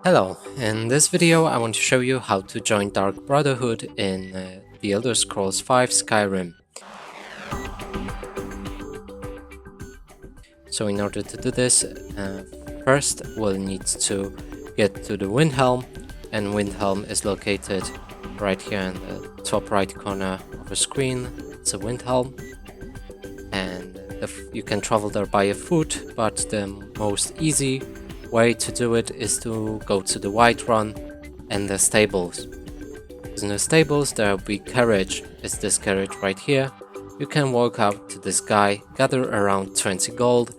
Hello, in this video I want to show you how to join Dark Brotherhood in the Elder Scrolls V Skyrim. So in order to do this, first we'll need to get to the Windhelm, and Windhelm is located right here in the top right corner of the screen. It's a Windhelm, and you can travel there by foot, but the most easy way to do it is to go to the Whiterun and the stables. In the stables there will be Carriage. It's this carriage right here. You can walk up to this guy, gather around 20 gold,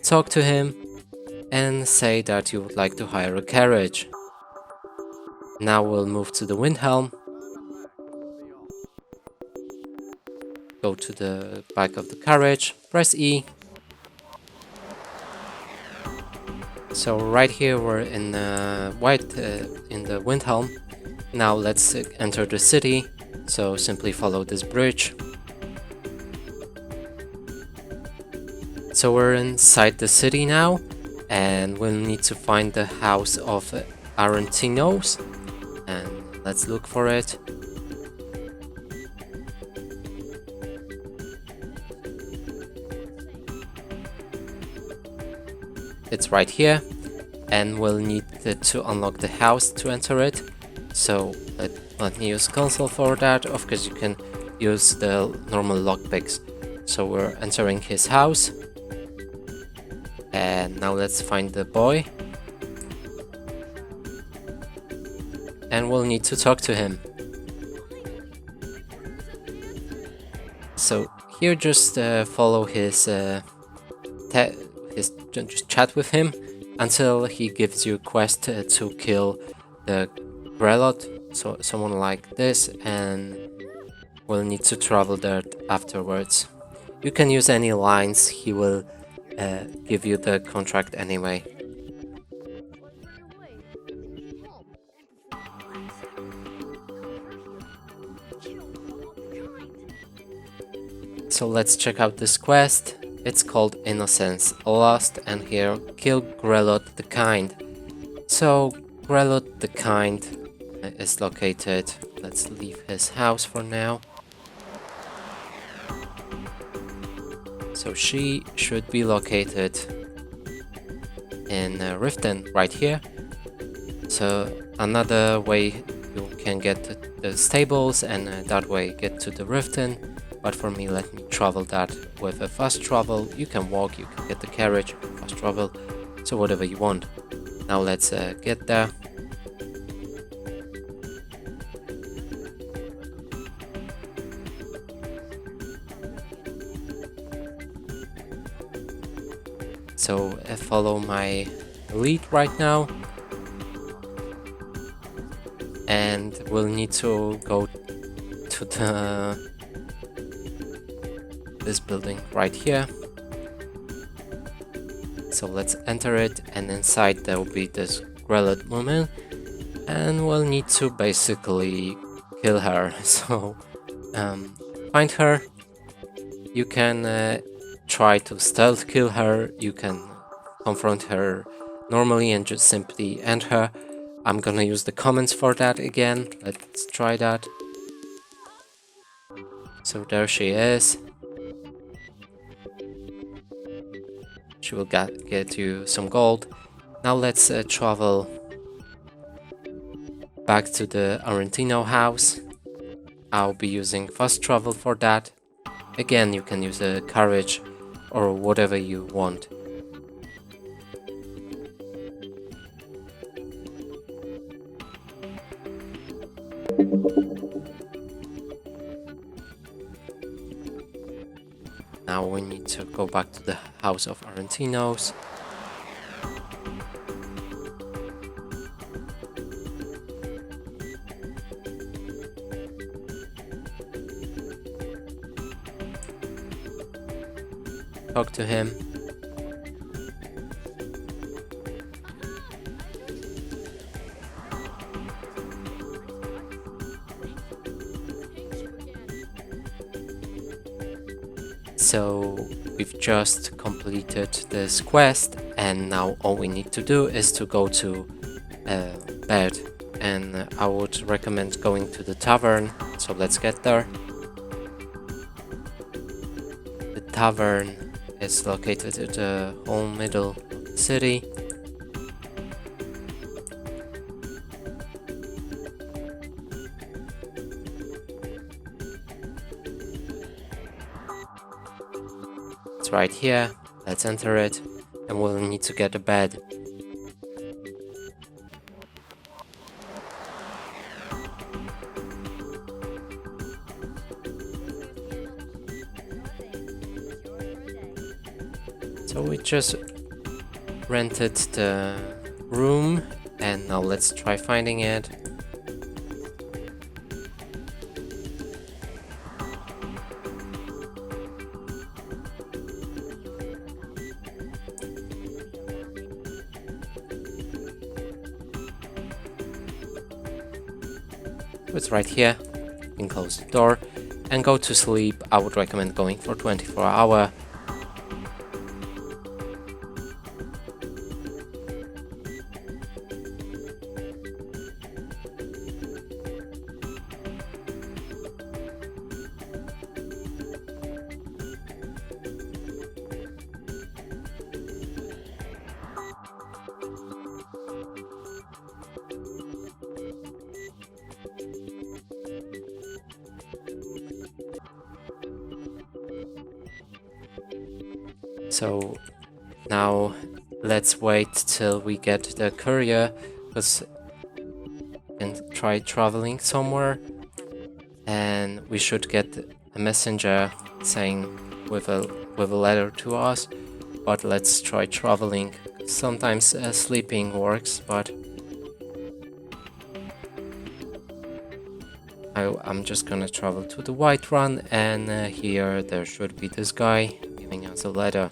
talk to him and say that you would like to hire a carriage. Now we'll move to the Windhelm. Go to the back of the carriage, press E. So right here we're in the Windhelm. Now let's enter the city. So simply follow this bridge. So we're inside the city now, and we'll need to find the house of Arentinos, and let's look for it. It's right here, and we'll need to unlock the house to enter it. So let me use console for that. Of course you can use the normal lockpicks. So we're entering his house, and now let's find the boy, and we'll need to talk to him. So here just follow his just chat with him until he gives you a quest to kill the Grelot, so someone like this, and we'll need to travel there afterwards. You can use any lines, he will give you the contract anyway. So let's check out this quest. It's called Innocence Lost, and here kill Grelot the Kind. So Grelot the Kind is located. Let's leave his house for now. So she should be located in Riften right here. So another way you can get to the stables and that way get to the Riften. But for me, let me travel that with a fast travel. You can walk, you can get the carriage, fast travel, so whatever you want. Now let's get there. So follow my lead right now, and we'll need to go to this building right here. So let's enter it, and inside there will be this Grelot woman, and we'll need to basically kill her. So find her. You can try to stealth kill her, you can confront her normally and just simply end her. I'm gonna use the comments for that again. Let's try that. So there she is. She will get you some gold. Now let's travel back to the Arentino house. I'll be using fast travel for that. Again, you can use a carriage or whatever you want. Now we need to go back to the house of Arentinos. Talk to him. So we've just completed this quest, and now all we need to do is to go to bed, and I would recommend going to the tavern. So let's get there. The tavern is located at the whole middle of the city. It's right here. Let's enter it, and we'll need to get a bed. So we just rented the room, and now let's try finding it. It's right here. You can close the door and go to sleep. I would recommend going for 24-hour. So now let's wait till we get the courier, because we can try traveling somewhere, and we should get a messenger saying with a letter to us. But let's try traveling. Sometimes sleeping works, but I'm just gonna travel to the White Run, and here there should be this guy giving us a letter.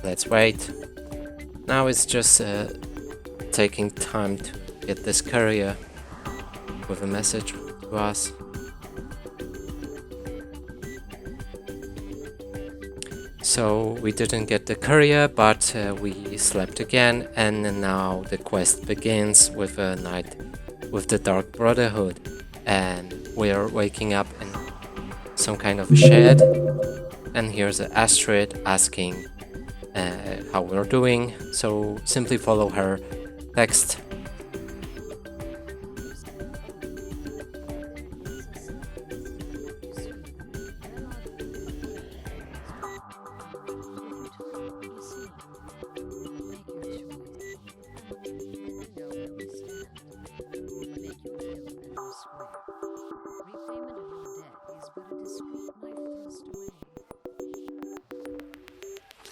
Let's wait. Now it's just taking time to get this courier with a message to us. So we didn't get the courier, but we slept again, and now the quest begins with a night with the Dark Brotherhood, and we are waking up in some kind of a shed, and here's an Astrid asking how we're doing, so simply follow her text.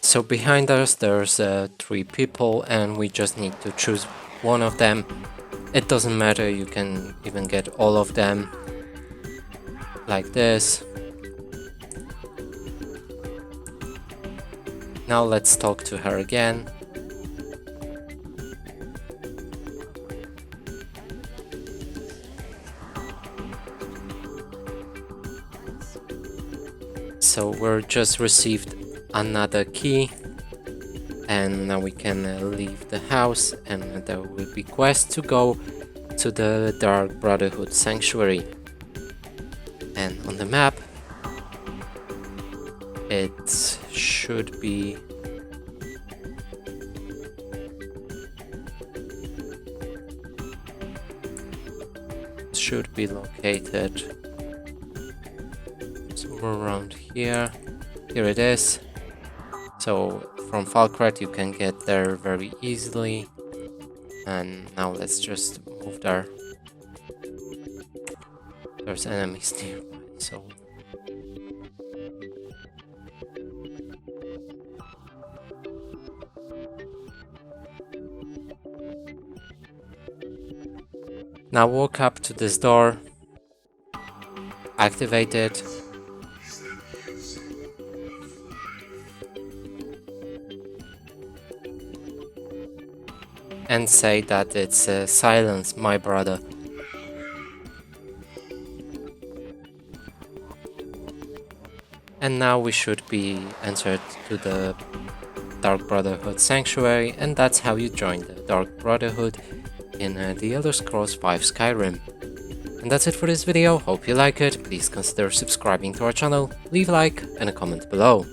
So behind us there's 3 people, and we just need to choose one of them. It doesn't matter, you can even get all of them like this. Now let's talk to her again. So we're just received another key, and now we can leave the house, and there will be quest to go to the Dark Brotherhood Sanctuary. And on the map it should be located somewhere around here. Here it is. So from Falkreath you can get there very easily, and now let's just move there. There's enemies nearby, so now walk up to this door, activate it, and say that it's Silence, my brother. And now we should be entered to the Dark Brotherhood Sanctuary, and that's how you join the Dark Brotherhood in the Elder Scrolls V Skyrim. And that's it for this video. Hope you like it. Please consider subscribing to our channel, leave a like and a comment below.